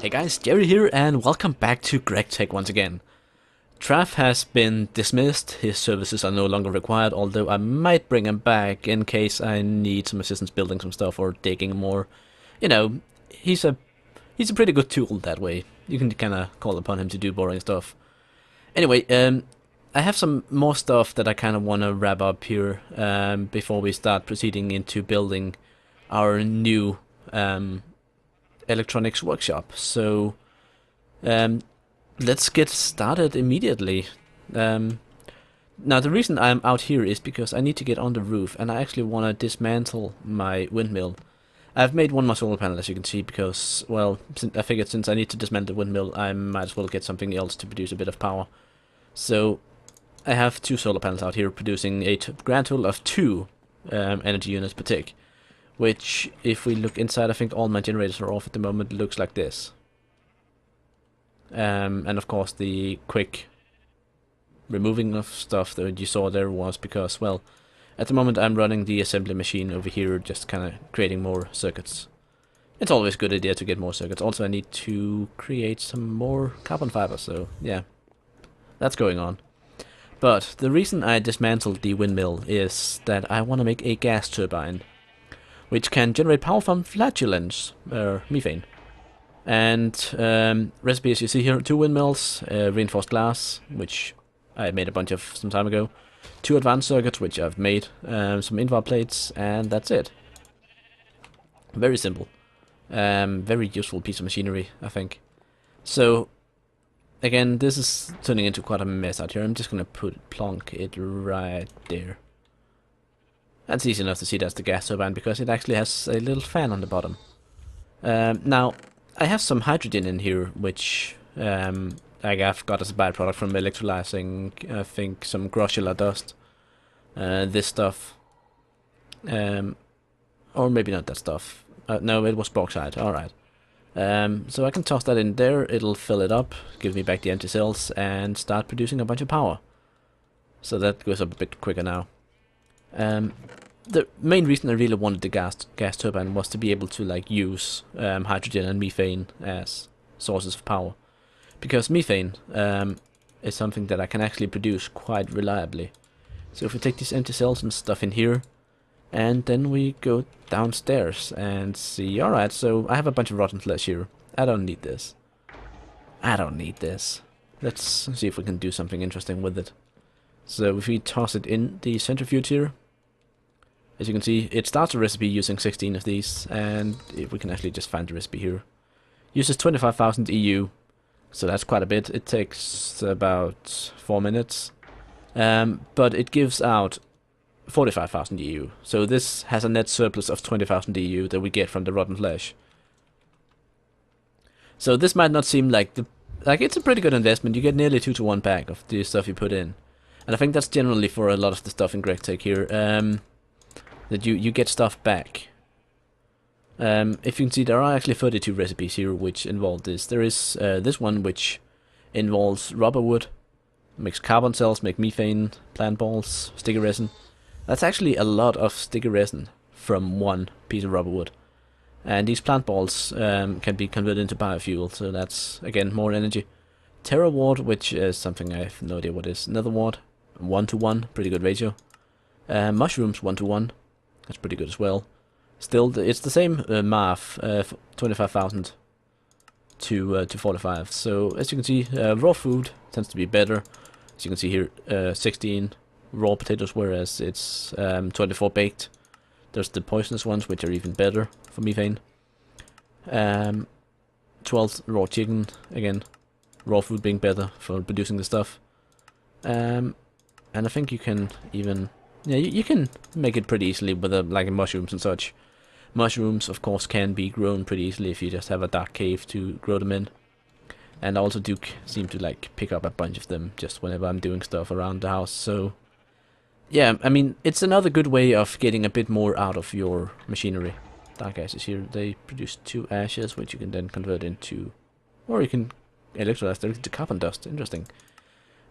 Hey guys, Jerry here and welcome back to GregTech once again. Trav has been dismissed, his services are no longer required, although I might bring him back in case I need some assistance building some stuff or digging more. You know, he's a pretty good tool that way. You can kinda call upon him to do boring stuff. Anyway, I have some more stuff that I kinda wanna wrap up here before we start proceeding into building our new electronics workshop. So let's get started immediately. Now the reason I'm out here is because I need to get on the roof and I actually want to dismantle my windmill. I've made one more solar panel, as you can see, because, well, I figured since I need to dismantle the windmill I might as well get something else to produce a bit of power. So I have 2 solar panels out here producing a grand total of 2 energy units per tick. Which, if we look inside, I think all my generators are off at the moment. It looks like this. And of course the quick removing of stuff that you saw there was because, well, at the moment I'm running the assembly machine over here, just kind of creating more circuits. It's always a good idea to get more circuits. Also I need to create some more carbon fiber, so yeah, that's going on. But the reason I dismantled the windmill is that I want to make a gas turbine which can generate power from flatulence, or methane. And recipes you see here, 2 windmills, reinforced glass, which I made a bunch of some time ago, 2 advanced circuits, which I've made, some invar plates, and that's it. Very simple. Very useful piece of machinery, I think. So, again, this is turning into quite a mess out here. I'm just gonna plonk it right there. That's easy enough to see that's the gas turbine because it actually has a little fan on the bottom. Now, I have some hydrogen in here, which I've got as a byproduct from electrolyzing, I think, some grossular dust. This stuff. Or maybe not that stuff. No, it was bauxite, alright. So I can toss that in there, it'll fill it up, give me back the empty cells, and start producing a bunch of power. So that goes up a bit quicker now. The main reason I really wanted the gas turbine was to be able to like use hydrogen and methane as sources of power, because methane is something that I can actually produce quite reliably. So if we take these empty cells and stuff in here, and then we go downstairs and see. Alright, so I have a bunch of rotten flesh here. I don't need this. I don't need this. Let's see if we can do something interesting with it. So if we toss it in the centrifuge here, as you can see, it starts a recipe using 16 of these, and if we can actually just find the recipe here. Uses 25,000 EU, so that's quite a bit. It takes about 4 minutes, but it gives out 45,000 EU. So this has a net surplus of 20,000 EU that we get from the rotten flesh. So this might not seem like it's a pretty good investment. You get nearly 2-to-1 pack of the stuff you put in. And I think that's generally for a lot of the stuff in GregTech here, that you get stuff back. If you can see, there are actually 32 recipes here which involve this. There is this one which involves rubber wood, makes carbon cells, make methane, plant balls, sticky resin. That's actually a lot of sticky resin from one piece of rubber wood. And these plant balls can be converted into biofuel, so that's, again, more energy. Terra ward, which is something I have no idea what is. Nether ward, 1-to-1, pretty good ratio. Mushrooms, 1-to-1, that's pretty good as well. Still, it's the same math, 25,000 to 45. So as you can see, raw food tends to be better. As you can see here, 16 raw potatoes, whereas it's 24 baked. There's the poisonous ones, which are even better for methane. 12 raw chicken, again, raw food being better for producing the stuff. And I think you can even, yeah, you can make it pretty easily with like mushrooms and such. Mushrooms, of course, can be grown pretty easily if you just have a dark cave to grow them in. And I also do seem to like pick up a bunch of them just whenever I'm doing stuff around the house. So yeah, I mean, it's another good way of getting a bit more out of your machinery. Dark ashes here, they produce 2 ashes, which you can then convert into, or you can electrolyze directly to carbon dust. Interesting.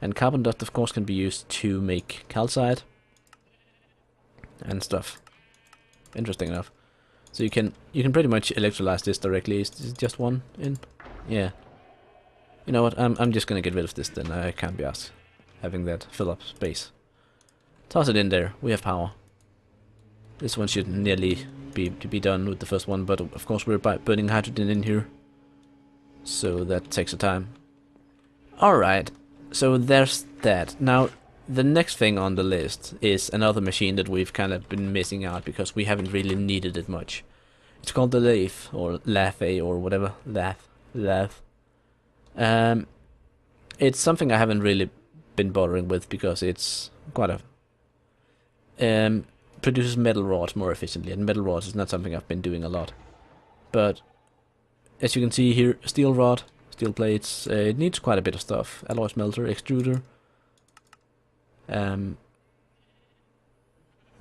And carbon dust, of course, can be used to make calcite and stuff. Interesting enough. So you can pretty much electrolyze this directly. Is this just one in? Yeah. You know what? I'm just gonna get rid of this then. I can't be asked having that fill up space. Toss it in there. We have power. This one should nearly be done with the first one, but of course we're burning hydrogen in here, so that takes some time. Alright, so there's that. Now, the next thing on the list is another machine that we've kind of been missing out because we haven't really needed it much. It's called the lathe, or lathe, or whatever. Lathe. It's something I haven't really been bothering with because it's quite a... produces metal rods more efficiently, and metal rods is not something I've been doing a lot. But as you can see here, steel rod, steel plates, it needs quite a bit of stuff. Alloy smelter, extruder.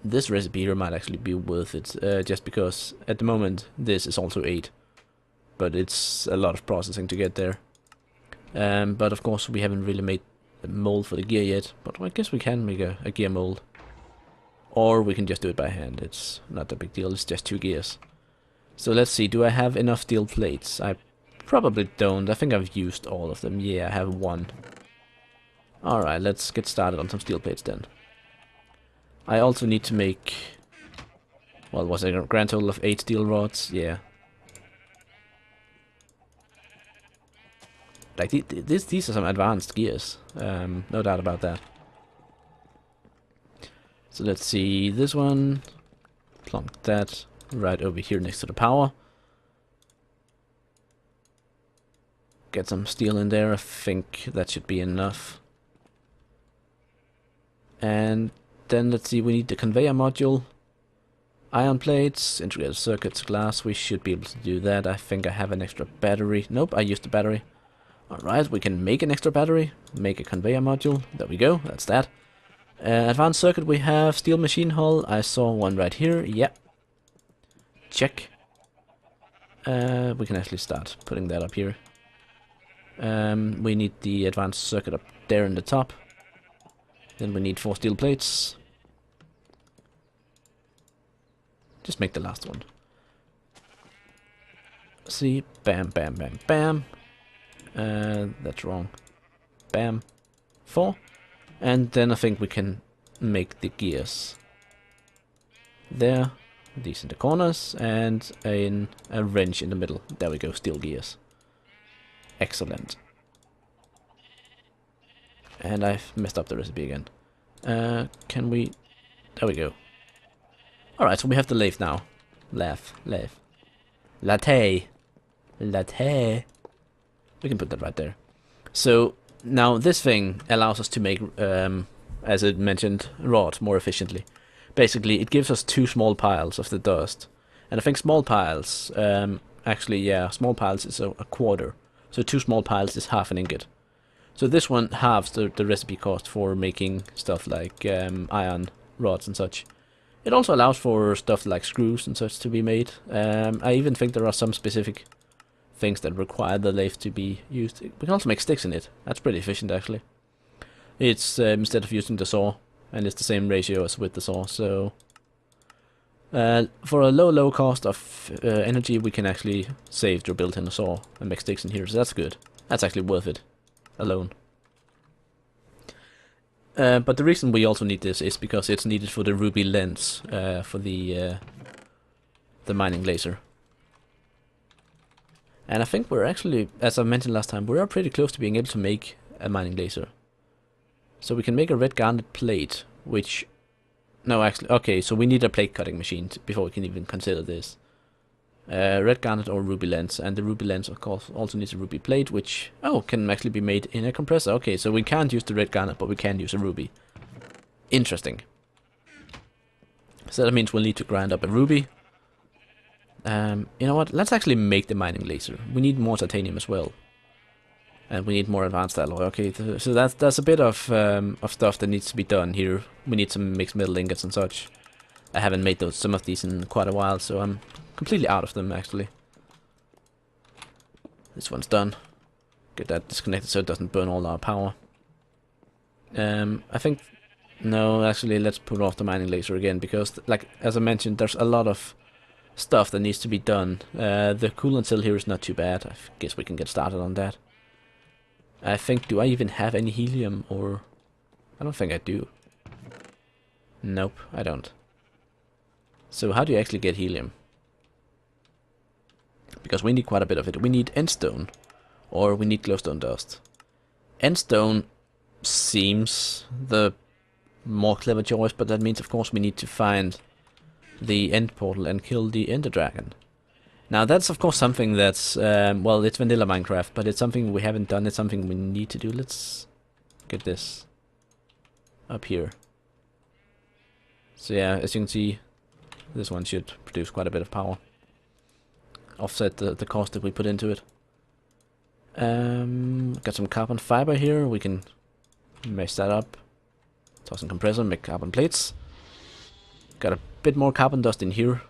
This recipe here might actually be worth it, just because at the moment this is also 8. But it's a lot of processing to get there. But of course we haven't really made the mold for the gear yet, but I guess we can make a gear mold. Or we can just do it by hand. It's not a big deal, it's just 2 gears. So let's see, do I have enough steel plates? I probably don't. I think I've used all of them. Yeah, I have 1. Alright, let's get started on some steel plates then. I also need to make... Well, was it a grand total of 8 steel rods? Yeah. Like, these are some advanced gears. No doubt about that. So let's see, this one, plonk that right over here next to the power. Get some steel in there, I think that should be enough. And then let's see, we need the conveyor module, iron plates, integrated circuits, glass, we should be able to do that. I think I have an extra battery. Nope, I used the battery. Alright, we can make an extra battery, make a conveyor module, there we go, that's that. Advanced circuit, we have steel machine hull. I saw one right here. Yep. Check. We can actually start putting that up here. We need the advanced circuit up there in the top. Then we need 4 steel plates. Just make the last one. See, bam, bam, bam, bam. That's wrong. Bam. 4. And then I think we can make the gears. There, these in the corners, and a wrench in the middle. There we go, steel gears. Excellent. And I've messed up the recipe again. Can we... There we go. Alright, so we have the lathe now. Lathe. Latte. We can put that right there. So... Now this thing allows us to make, as I mentioned, rods more efficiently. Basically, it gives us 2 small piles of the dust. And I think small piles, actually, yeah, small piles is a quarter. So 2 small piles is half an ingot. So this one halves the recipe cost for making stuff like iron rods and such. It also allows for stuff like screws and such to be made. I even think there are some specific things that require the lathe to be used. We can also make sticks in it. That's pretty efficient actually. It's instead of using the saw, and it's the same ratio as with the saw. So for a low cost of energy, we can actually save the built-in saw and make sticks in here. So that's good. That's actually worth it alone. But the reason we also need this is because it's needed for the ruby lens for the mining laser. And I think we're actually, as I mentioned last time, we are pretty close to being able to make a mining laser. So we can make a red garnet plate, which... No, actually, okay, so we need a plate cutting machine before we can even consider this. Red garnet or ruby lens, and the ruby lens of course also needs a ruby plate, which, oh, can actually be made in a compressor. Okay, so we can't use the red garnet, but we can use a ruby. Interesting. So that means we'll need to grind up a ruby. You know what? Let's actually make the mining laser. We need more titanium as well, and we need more advanced alloy. Okay, so that's a bit of stuff that needs to be done here. We need some mixed metal ingots and such. I haven't made some of these in quite a while, so I'm completely out of them actually. This one's done. Get that disconnected so it doesn't burn all our power. I think no, actually, let's put off the mining laser again because, like as I mentioned, there's a lot of stuff that needs to be done. The coolant cell here is not too bad. I guess we can get started on that. I think, do I even have any helium, or... I don't think I do. Nope, I don't. So how do you actually get helium? Because we need quite a bit of it. We need endstone, or we need glowstone dust. Endstone seems the more clever choice, but that means of course we need to find the end portal and kill the ender dragon. Now that's of course something that's, well, it's vanilla Minecraft, but it's something we haven't done, it's something we need to do. Let's get this up here. So yeah, as you can see, this one should produce quite a bit of power. Offset the cost that we put into it. Got some carbon fiber here, we can mesh that up. Toss some compressor, make carbon plates. Got a bit more carbon dust in here,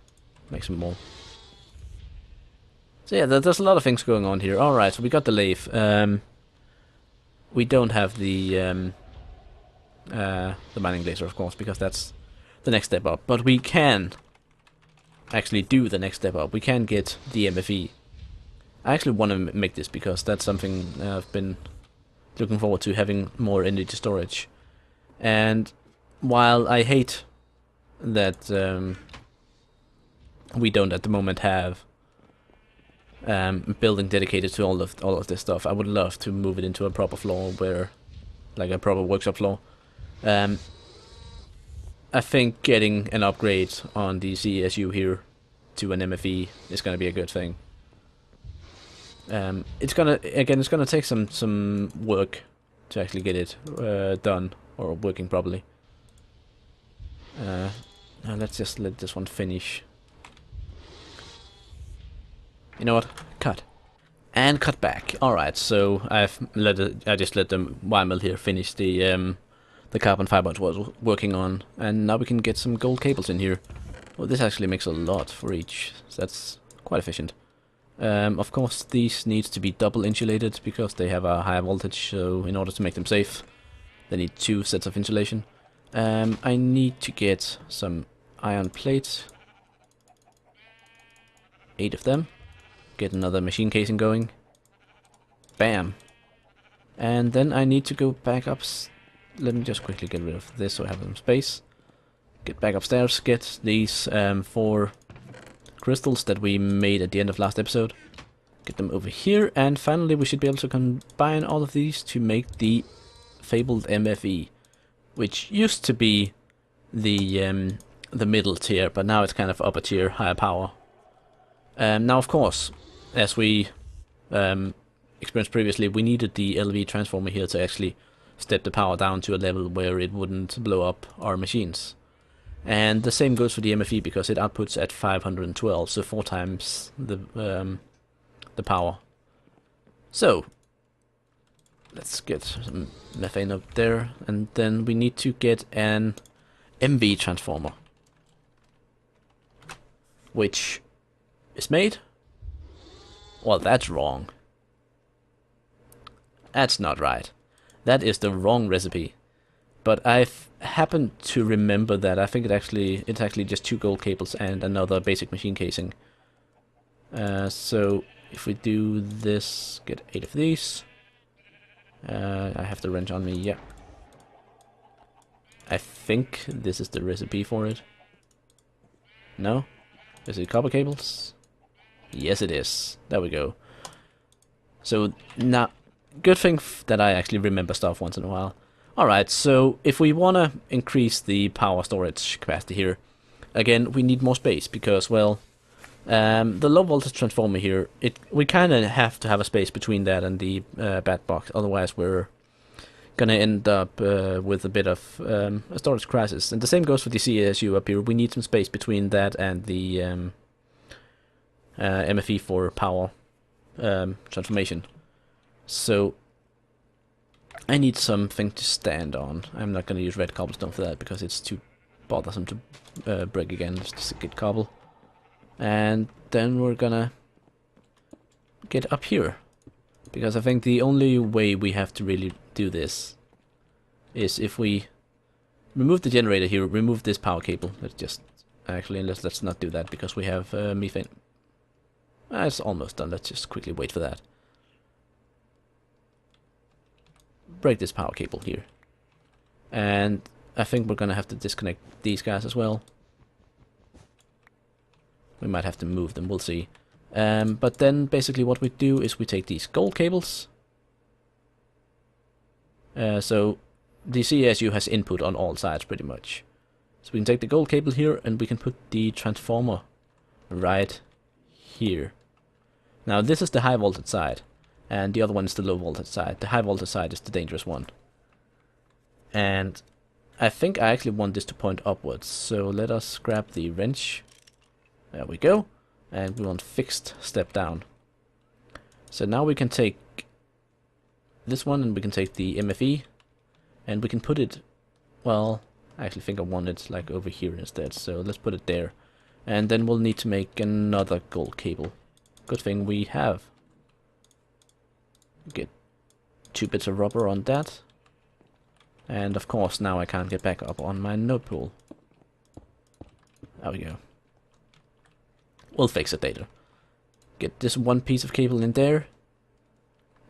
make some more. So yeah, there's a lot of things going on here. Alright, so we got the lathe. We don't have the mining laser, of course, because that's the next step up. But we can actually do the next step up. We can get the MFE. I actually want to make this because that's something I've been looking forward to, having more energy storage. And while I hate that we don't at the moment have building dedicated to all of this stuff, I would love to move it into a proper floor, where, like a proper workshop floor. I think getting an upgrade on the CSU here to an MFE is going to be a good thing. It's gonna take some work to actually get it done or working properly. Now let's just let this one finish. You know what? Cut. And cut back. Alright, so I just let the wire mill here finish the carbon fiber it was working on, and now we can get some gold cables in here. Well, this actually makes a lot for each, so that's quite efficient. Of course, these needs to be double insulated because they have a higher voltage, so in order to make them safe, they need 2 sets of insulation. I need to get some iron plates, 8 of them. Get another machine casing going. Bam! And then I need to go back up. Let me just quickly get rid of this so I have some space. Get back upstairs, get these 4 crystals that we made at the end of last episode. Get them over here, and finally we should be able to combine all of these to make the fabled MFE, which used to be the middle tier, but now it's kind of upper tier, higher power. Now of course, as we experienced previously, we needed the LV transformer here to actually step the power down to a level where it wouldn't blow up our machines. And the same goes for the MFE, because it outputs at 512, so 4 times the power. So let's get some methane up there, and then we need to get an MV transformer, which is made. Well, that's wrong. That's not right. That is the wrong recipe. But I've happened to remember that I think it's actually just 2 gold cables and another basic machine casing. So if we do this, get 8 of these. I have the wrench on me, yeah. I think this is the recipe for it. No? Is it copper cables? Yes it is. There we go. So now, good thing that I actually remember stuff once in a while. Alright, so if we want to increase the power storage capacity here, again, we need more space because, well, the low voltage transformer here, we kind of have to have a space between that and the bat box, otherwise we're gonna end up with a bit of a storage crisis. And the same goes for the CSU up here. We need some space between that and the MFE for power transformation. So I need something to stand on. I'm not going to use red cobblestone for that because it's too bothersome to break again. Just get cobble. And then we're gonna get up here, because I think the only way we have to really do this is if we remove the generator here, remove this power cable. Let's just Actually, let's not do that because we have methane. It's almost done. Let's just quickly wait for that. Break this power cable here. And I think we're gonna have to disconnect these guys as well. We might have to move them, we'll see. But then basically what we do is we take these gold cables. So the CSU has input on all sides pretty much. So we can take the gold cable here and we can put the transformer right here. Now this is the high voltage side and the other one is the low voltage side. The high voltage side is the dangerous one. And I think I actually want this to point upwards. So let us grab the wrench. There we go. And we want fixed step down. So now we can take this one and we can take the MFE and we can put it, well, I actually think I want it like over here instead, so let's put it there. And then we'll need to make another gold cable. Good thing we have. Get 2 bits of rubber on that. And of course now I can't get back up on my node pool. There we go. We'll fix it later. Get this one piece of cable in there.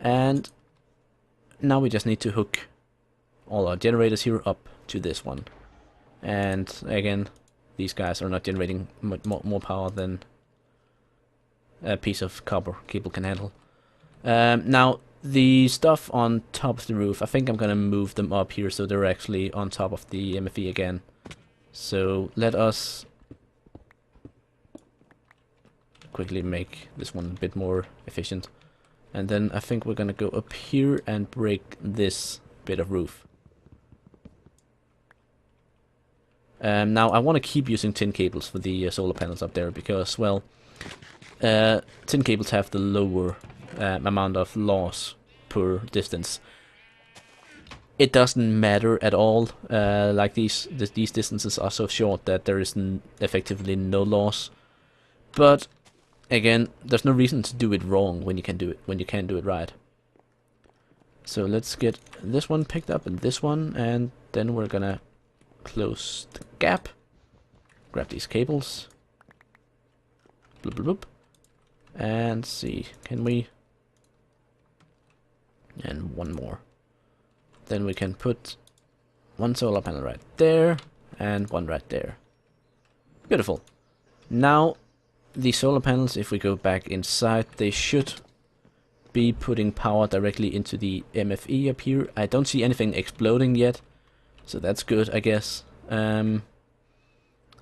And now we just need to hook all our generators here up to this one. And again, these guys are not generating more power than a piece of copper cable can handle. Now, the stuff on top of the roof, I think I'm gonna move them up here so they're actually on top of the MFE again. So let us quickly make this one a bit more efficient. And then I think we're gonna go up here and break this bit of roof. Now I want to keep using tin cables for the solar panels up there because, well, tin cables have the lower amount of loss per distance. It doesn't matter at all. Like these distances are so short that there is effectively no loss. But again, there's no reason to do it wrong when you can do it right. So let's get this one picked up and this one, and then we're gonna close the gap. Grab these cables. Bloop, bloop, bloop. And see, can we? And one more. Then we can put one solar panel right there and one right there. Beautiful. Now the solar panels, if we go back inside, they should be putting power directly into the MFE up here. I don't see anything exploding yet, so that's good, I guess.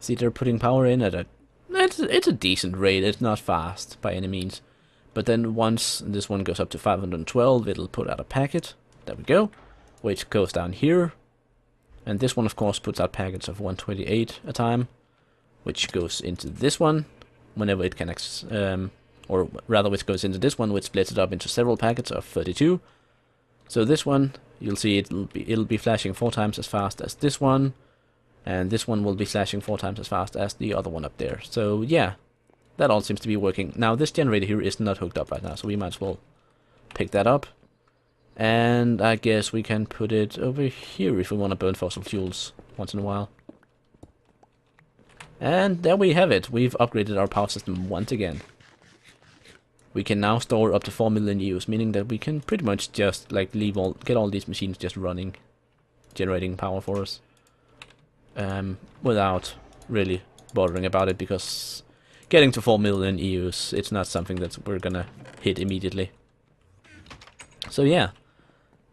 See, they're putting power in at it's a decent rate. It's not fast by any means, but then once this one goes up to 512, it'll put out a packet. There we go, which goes down here, and this one of course puts out packets of 128 a time, which goes into this one whenever it connects, or rather which goes into this one, which splits it up into several packets of 32. So this one, you'll see it'll be flashing 4 times as fast as this one, and this one will be flashing 4 times as fast as the other one up there. So yeah, that all seems to be working. Now this generator here is not hooked up right now, so we might as well pick that up. And I guess we can put it over here if we want to burn fossil fuels once in a while. And there we have it. We've upgraded our power system once again. We can now store up to 4 million EUs, meaning that we can pretty much just like get all these machines just running, generating power for us, without really bothering about it, because getting to 4 million EUs, it's not something that we're gonna hit immediately. So yeah,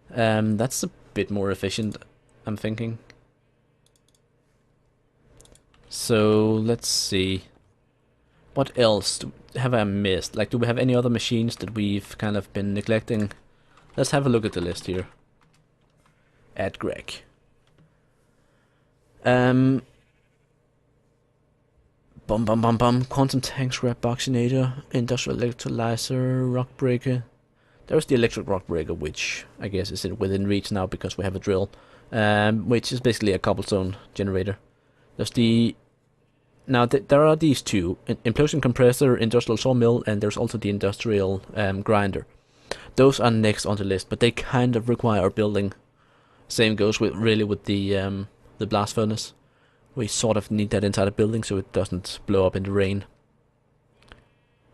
that's a bit more efficient, I'm thinking. So let's see. What else have I missed? Like, do we have any other machines that we've kind of been neglecting? Let's have a look at the list here. Add Greg. Quantum tank scrap boxinator, industrial electrolyzer, rock breaker. There's the electric rock breaker, which I guess is within reach now because we have a drill, which is basically a cobblestone generator. There's the there are these two, implosion compressor, industrial sawmill, and there's also the industrial grinder. Those are next on the list, but they kind of require building. Same goes with the blast furnace, We sort of need that inside a building so it doesn't blow up in the rain.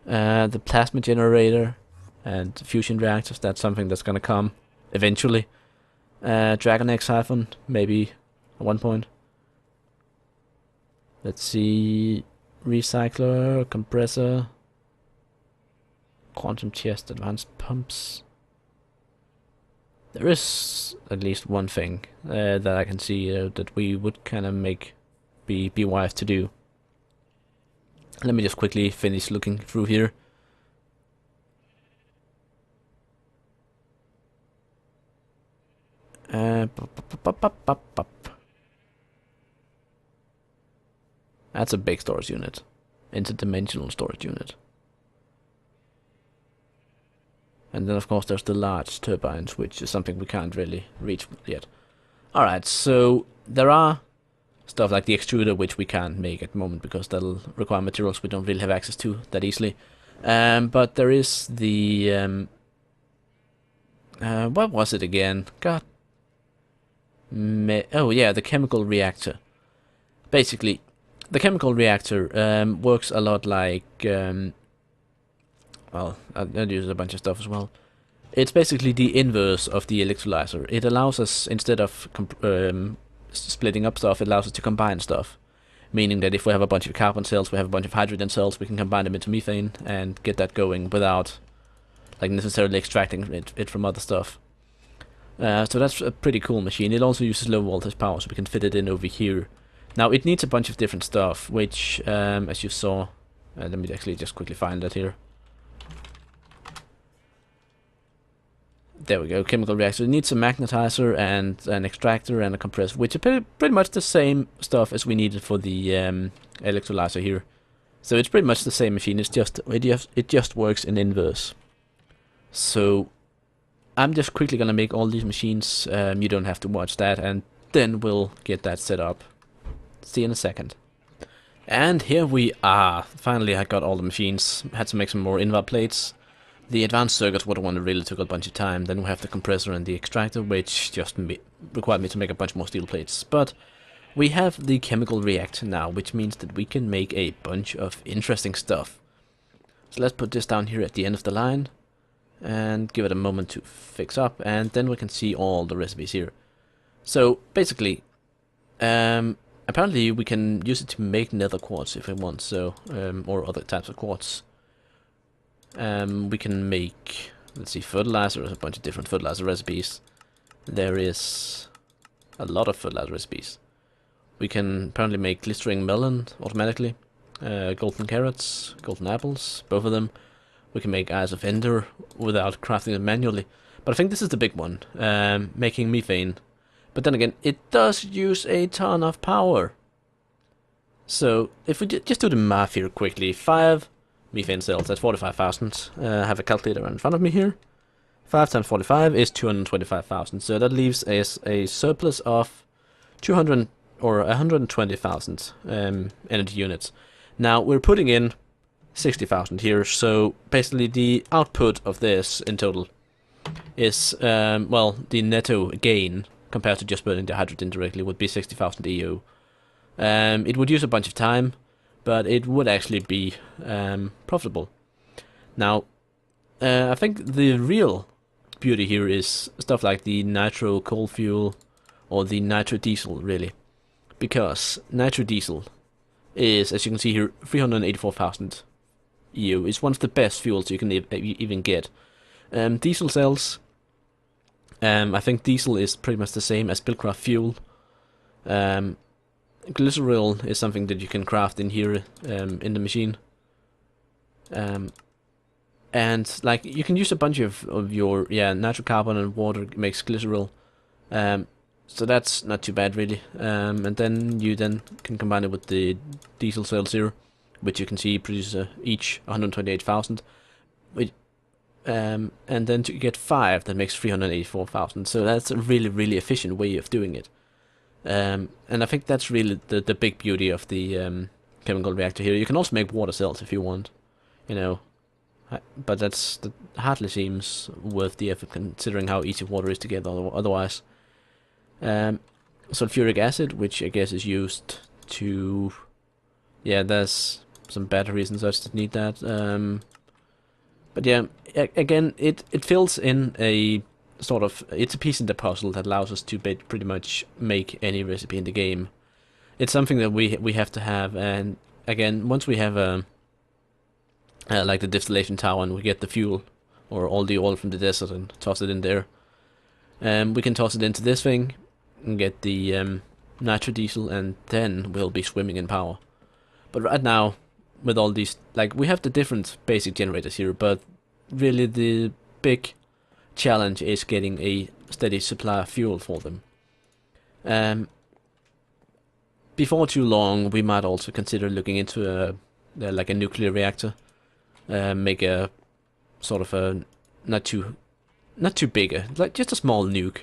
The plasma generator and fusion reactors, that's something that's gonna come eventually. Dragon Egg Siphon, maybe at one point. Let's see. Recycler, compressor, quantum chest, advanced pumps. There is at least one thing that I can see that we would kind of be wise to do. Let me just quickly finish looking through here. That's a big storage unit. Interdimensional storage unit. And then of course there's the large turbines, which is something we can't really reach yet. Alright, so there are stuff like the extruder, which we can't make at the moment because that'll require materials we don't really have access to that easily. But there is the... what was it again? God. Oh yeah, the chemical reactor. Basically, the chemical reactor works a lot like, well, I'll use a bunch of stuff as well. It's basically the inverse of the electrolyzer. It allows us, instead of splitting up stuff, it allows us to combine stuff. Meaning that if we have a bunch of carbon cells, we have a bunch of hydrogen cells, we can combine them into methane and get that going without like necessarily extracting it from other stuff. So that's a pretty cool machine. It also uses low voltage power, so we can fit it in over here. Now it needs a bunch of different stuff, which, as you saw, let me actually just quickly find that here. There we go, chemical reactor. It needs a magnetizer and an extractor and a compressor, which are pretty much the same stuff as we needed for the electrolyzer here. So it's pretty much the same machine. It's just it just works in inverse. So I'm just quickly gonna make all these machines. You don't have to watch that, and then we'll get that set up. See you in a second. And here we are. Finally, I got all the machines. Had to make some more invar plates. The advanced circuits were the one that really took a bunch of time. Then we have the compressor and the extractor, which just required me to make a bunch more steel plates. But we have the chemical reactor now, which means that we can make a bunch of interesting stuff. So let's put this down here at the end of the line and give it a moment to fix up, and then we can see all the recipes here. So basically, apparently we can use it to make nether quartz if we want, so or other types of quartz. We can make, let's see, fertilizer. There's a bunch of different fertilizer recipes. There is a lot of fertilizer recipes. We can apparently make glistering melon automatically, golden carrots, golden apples, both of them. We can make eyes of ender without crafting them manually. But I think this is the big one, making methane. But then again, it does use a ton of power. So if we just do the math here quickly, 5 methane cells, that's 45,000. I have a calculator in front of me here. 5 times 45 is 225,000. So that leaves us a surplus of 200 or 120,000 energy units. Now we're putting in 60,000 here, so basically the output of this in total is, well, the netto gain compared to just burning the hydrogen directly would be 60,000 EO. It would use a bunch of time, but it would actually be profitable. Now, I think the real beauty here is stuff like the nitro coal fuel or the nitro diesel, really. Because nitro diesel is, as you can see here, 384,000 EU. It's one of the best fuels you can even get. Diesel cells, I think diesel is pretty much the same as Buildcraft fuel. Glycerol is something that you can craft in here in the machine. And like you can use a bunch of your natural carbon and water makes glycerol. So that's not too bad really. And then you can combine it with the diesel cells here, which you can see produces each 128,000. And then to get 5, that makes 384,000. So that's a really efficient way of doing it. And I think that's really the big beauty of the chemical reactor here. You can also make water cells if you want, you know, but that hardly seems worth the effort considering how easy water is to get otherwise. Sulfuric acid, which I guess is used to... Yeah, there's some batteries and such that need that. But yeah, again, it fills in a sort of... It's a piece in the puzzle that allows us to pretty much make any recipe in the game. It's something that we have to have, and again, once we have like the distillation tower and we get the fuel, or all the oil from the desert and toss it in there, we can toss it into this thing and get the nitro diesel, and then we'll be swimming in power. But right now, with all these, like, we have the different basic generators here, but really the big challenge is getting a steady supply of fuel for them. Before too long, we might also consider looking into like a nuclear reactor, make a sort of a not too big, like just a small nuke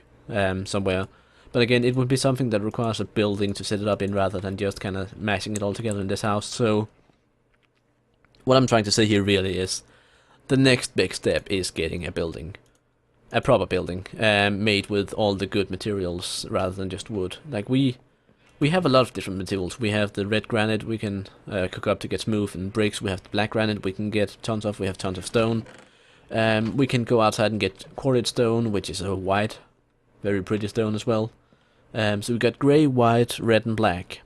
somewhere. But again, it would be something that requires a building to set it up in rather than just kind of mashing it all together in this house. So what I'm trying to say here really is the next big step is getting a building, a proper building, made with all the good materials rather than just wood. Like we have a lot of different materials. We have the red granite we can cook up to get smooth and bricks. We have the black granite we can get tons of. We have tons of stone. We can go outside and get quarried stone, which is a white, very pretty stone as well. So we got grey, white, red and black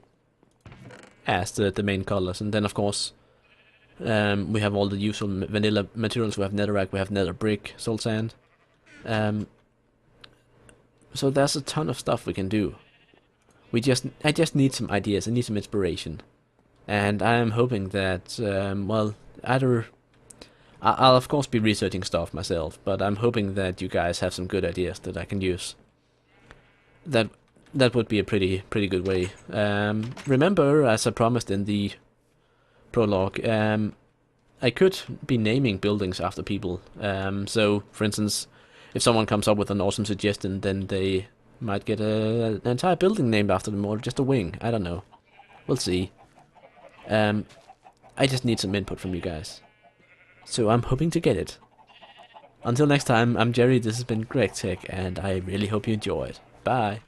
as the main colors. And then of course we have all the usual vanilla materials. We have netherrack, we have nether brick, soul sand. So there's a ton of stuff we can do. I just need some ideas, I need some inspiration. And I am hoping that, well, either... I'll of course be researching stuff myself, but I'm hoping that you guys have some good ideas that I can use. That would be a pretty good way. Remember, as I promised in the prologue, I could be naming buildings after people. So, for instance, if someone comes up with an awesome suggestion, then they might get an entire building named after them, or just a wing. I don't know. We'll see. I just need some input from you guys. So I'm hoping to get it. Until next time, I'm Jerry, this has been GregTech, and I really hope you enjoyed. Bye.